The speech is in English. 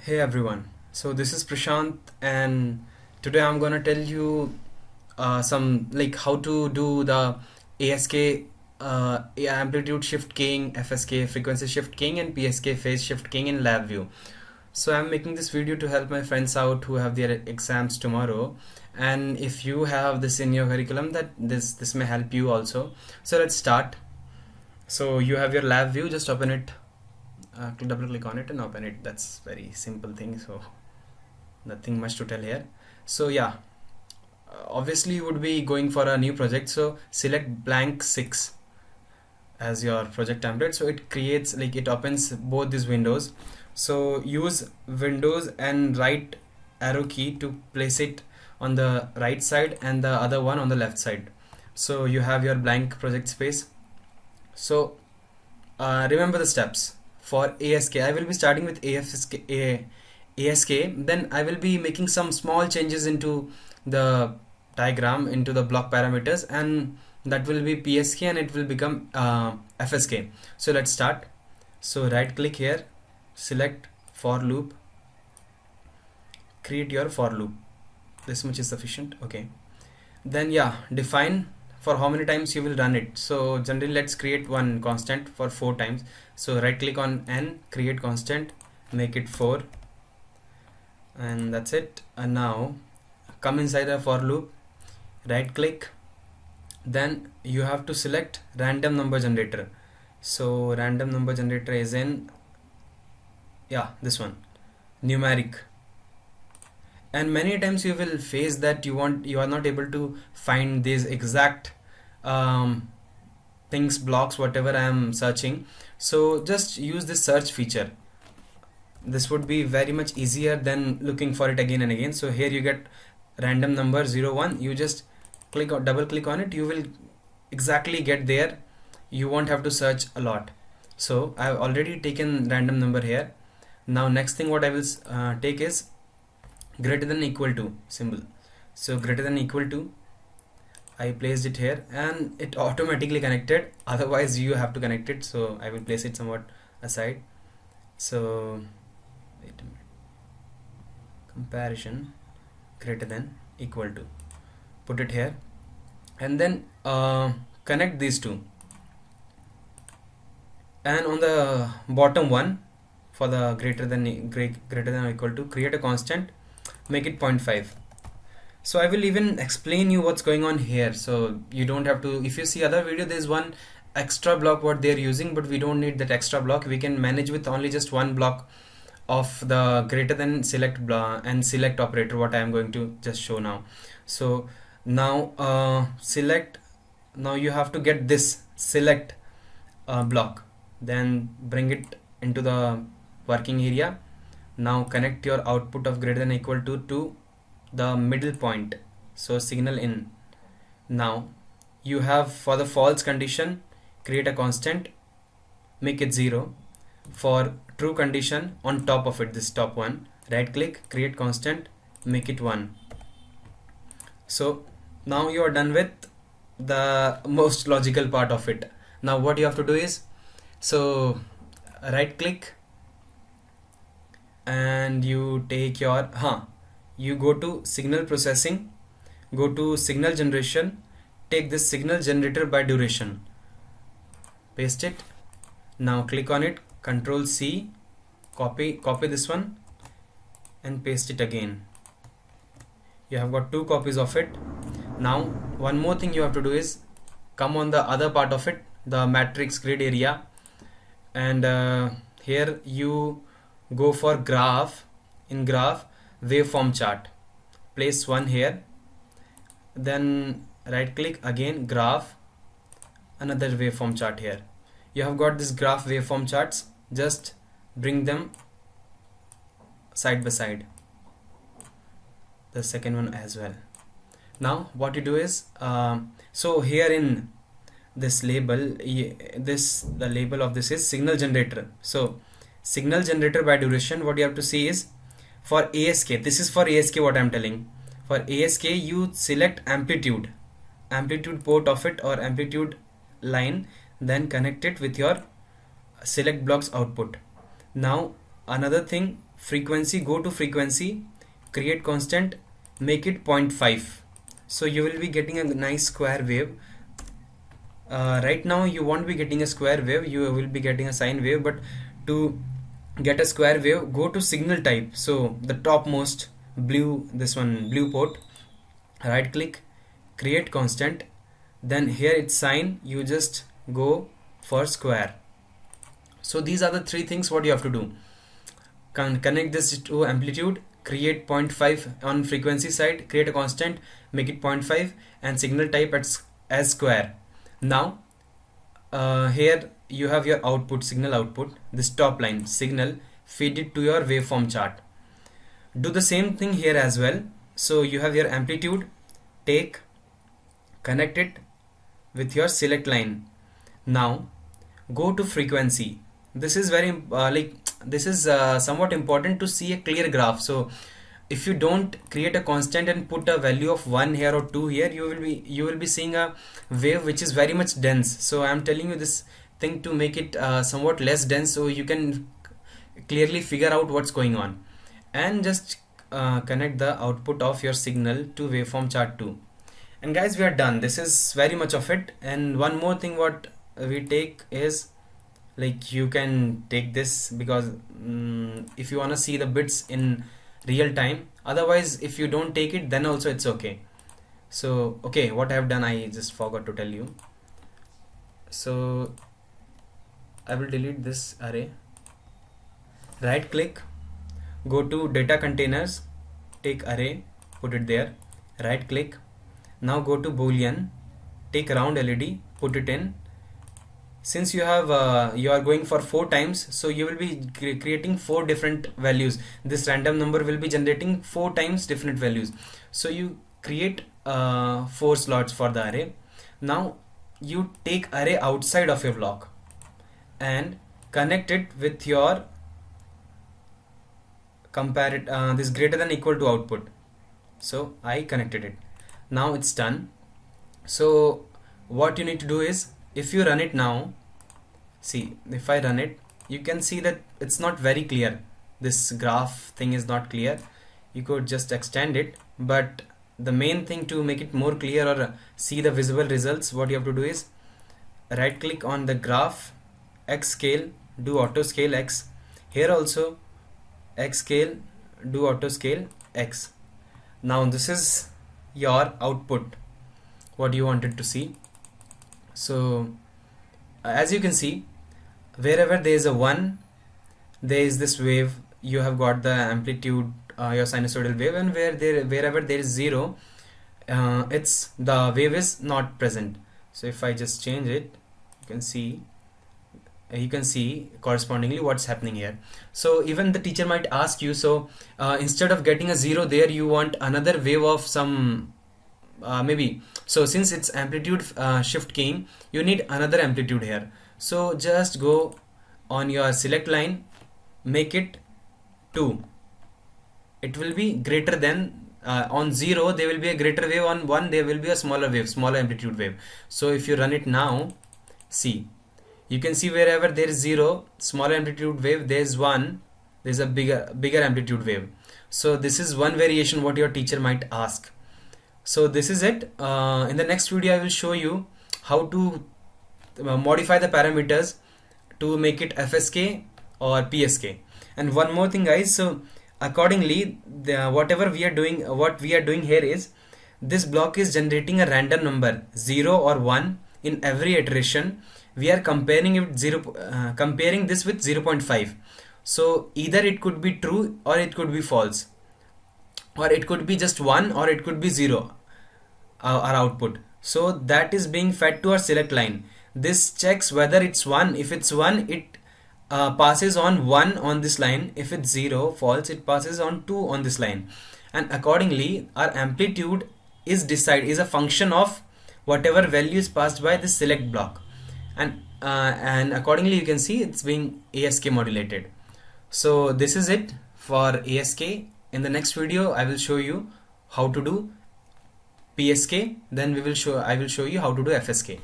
Hey everyone, so this is Prashant, and today I'm gonna tell you some like how to do the ASK amplitude shift keying, FSK frequency shift keying, and PSK phase shift keying in LabVIEW. So I'm making this video to help my friends out who have their exams tomorrow, and if you have this in your curriculum, that this may help you also. So let's start. So you have your LabVIEW, just open it, double click on it and open it. That's very simple thing, so nothing much to tell here. So yeah, obviously you would be going for a new project, so select blank 6 as your project template. So it creates, like, it opens both these windows. So use Windows and right arrow key to place it on the right side and the other one on the left side. So you have your blank project space. So remember the steps. For ASK, I will be starting with ASK, then I will be making some small changes into the diagram, into the block parameters, and that will be PSK and it will become FSK. So let's start. So right click here, select for loop, create your for loop. This much is sufficient. Okay, then yeah, define for how many times you will run it. So generally let's create one constant for 4 times. So right click on n, create constant, make it 4, and that's it. And now come inside the for loop, right click, then you have to select random number generator. So random number generator is in, yeah, this one, numeric. And many times you will face that you are not able to find these exact things, blocks, whatever I am searching. So just use this search feature. This would be very much easier than looking for it again and again. So here you get random number 01. You just click or double click on it, you will exactly get there. You won't have to search a lot. So I have already taken random number here. Now next thing what I will take is greater than equal to symbol. So greater than equal to, I placed it here and it automatically connected, otherwise you have to connect it. So I will place it somewhat aside. So wait a minute, comparison greater than equal to, put it here, and then connect these two, and on the bottom one, for the greater than or equal to, create a constant, make it 0.5. So I will even explain you what's going on here, so you don't have to, if you see other video, there's one extra block what they're using, but we don't need that extra block. We can manage with only just one block of the greater than select and select operator, what I am going to just show now. So now select, now you have to get this select block, then bring it into the working area. Now connect your output of greater than equal to the middle point, so signal in. Now you have, for the false condition, create a constant, make it 0. For true condition, on top of it, this top one, right click, create constant, make it 1. So now you are done with the most logical part of it. Now what you have to do is, so right click and you take your you go to signal processing, go to signal generation, take this signal generator by duration, paste it. Now click on it, Control C, copy this one and paste it again. You have got 2 copies of it. Now one more thing you have to do is come on the other part of it, the matrix grid area, and here you go for graph. In graph, waveform chart, place 1 here, then right click again, graph, another waveform chart here. You have got this graph waveform charts, just bring them side by side, the second one as well. Now what you do is, so here in this label, the label of this is signal generator. So signal generator by duration, what you have to see is, for ASK, this is for ASK what I am telling. For ASK you select amplitude port of it, or amplitude line, then connect it with your select blocks output. Now another thing, frequency, go to frequency, create constant, make it 0.5. So you will be getting a nice square wave. Right now you won't be getting a square wave, you will be getting a sine wave, but to get a square wave, go to signal type. So the topmost blue, this one blue port, right click, create constant, then here it's sine, you just go for square. So these are the three things what you have to do. Connect this to amplitude, create 0.5 on frequency side, create a constant, make it 0.5, and signal type as square. Now here you have your output, signal output, this top line signal, feed it to your waveform chart. Do the same thing here as well. So you have your amplitude, take, connect it with your select line. Now go to frequency. This is very somewhat important to see a clear graph. So if you don't create a constant and put a value of 1 here or 2 here, you will be seeing a wave which is very much dense. So I am telling you this thing to make it somewhat less dense, so you can clearly figure out what's going on. And just connect the output of your signal to waveform chart 2. And guys, we are done. This is very much of it. And one more thing what we take is, like, you can take this because if you want to see the bits in real time, otherwise if you don't take it then also it's okay. So okay, what I have done, I just forgot to tell you. So I will delete this array, right click, go to data containers, take array, put it there, right click, now go to boolean, take round LED, put it in. Since you have you are going for 4 times, so you will be creating 4 different values. This random number will be generating 4 times different values. So you create 4 slots for the array. Now you take array outside of your block and connect it with your this greater than equal to output. So I connected it. Now it's done. So what you need to do is, if you run it now, see, if I run it, you can see that it's not very clear. This graph thing is not clear. You could just extend it, but the main thing to make it more clear or see the visible results, what you have to do is right click on the graph, X scale, do auto scale X. Here also X scale, do auto scale X. Now this is your output, what you wanted to see. So as you can see, wherever there is a 1, there is this wave, you have got the amplitude, your sinusoidal wave, and wherever there is 0, it's the wave is not present. So if I just change it, you can see correspondingly what's happening here. So even the teacher might ask you, so instead of getting a 0 there, you want another wave of some maybe. So since it's amplitude shift keying, you need another amplitude here. So just go on your select line, make it 2. It will be greater than on 0 there will be a greater wave, on 1 there will be a smaller wave, smaller amplitude wave. So if you run it now, see, you can see wherever there is 0, smaller amplitude wave, there is 1, there is a bigger amplitude wave. So this is one variation what your teacher might ask. So this is it. In the next video I will show you how to modify the parameters to make it FSK or PSK. And one more thing guys, so accordingly whatever we are doing, what we are doing here is, this block is generating a random number 0 or 1 in every iteration. We are comparing it comparing this with 0.5. So either it could be true or it could be false, or it could be just 1 or it could be 0, our output. So that is being fed to our select line. This checks whether it's 1. If it's 1, it passes on 1 on this line. If it's 0, false, it passes on 2 on this line. And accordingly our amplitude is a function of whatever value is passed by this select block. And accordingly you can see it's being ASK modulated. So this is it for ASK. In the next video I will show you how to do PSK, then I will show you how to do FSK.